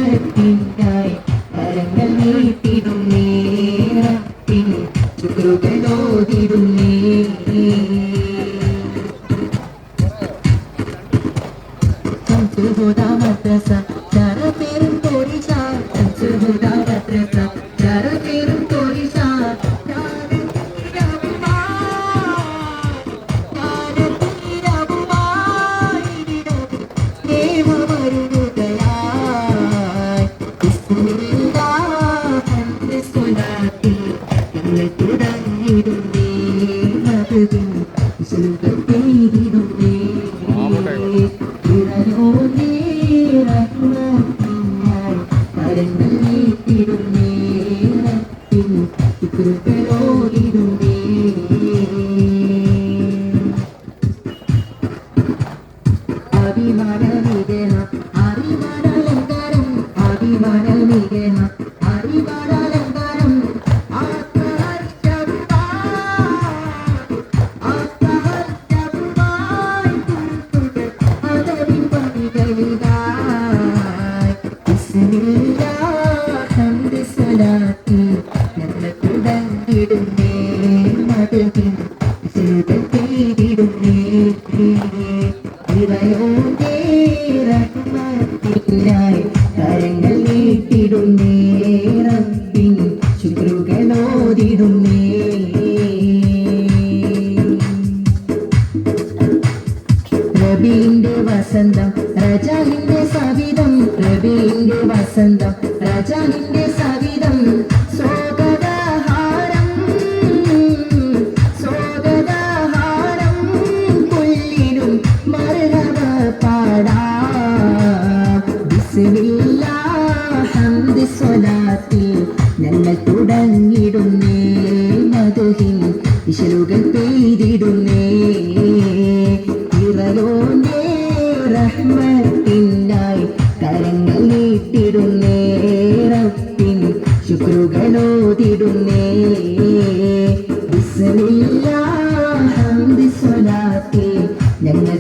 റഹ്മത്തിനായി കരങ്ങൾ നീട്ടിടുന്നേ റബ്ബിൻ ശുക്രുകളോതിടുന്നേ ശംസുൽ മദ്രസ ചരപേരും തോരിച്ച ശംസുൽ മദ്രസ ചരപേരും തോരിച്ച തുടങ്ങിടുന്നേ മതകിൻ സുഖത്തിടുന്നേ ഇറയോനേ റഹ്മത്തിനായി കരങ്ങൾ നീട്ടിടുന്നേ റബ്ബിൻ ശുക്രുകളോതിടുന്നേ അഭിമാനമികേന അറിവാനലങ്കാരം അഭിമാനമികേന അറിവാനലങ്കാരം തുടങ്ങിടുന്നേ മതകിൻ ചെയ്തിടുന്നേ ഇറയോനേ റഹ്മത്തിനായി കരങ്ങൾ നീട്ടിടുന്നേ റബ്ബിൻ ശുക്രുകളോതിടുന്നേ റബീന്റെ വസന്തം റജാഹിന്റെ സവിധം റബീന്റെ വസന്തം റജാഹിന്റെ സവിധം സ്വാഗതഹാരം സ്വാഗതഹാരം പുല്ലിനും മർഹബ പാടാം ബിസ്മില്ലാഹ് ഹംദ് സ്വലാത്തിൽ ഞങ്ങൾ തുടങ്ങിടുന്നേ മദ്ഹിൻ ഇശലുകൾ പെയ്തിടുന്നേ ഇറയോനേ റഹ്മത്തിനായി കരങ്ങൾ നീട്ടിടുന്നേ റബ്ബിൻ ശുക്രുകളോതിടുന്നേ ബിസ്മില്ലാഹ് ഹംദ് സ്വലാത്തിൽ ഞങ്ങൾ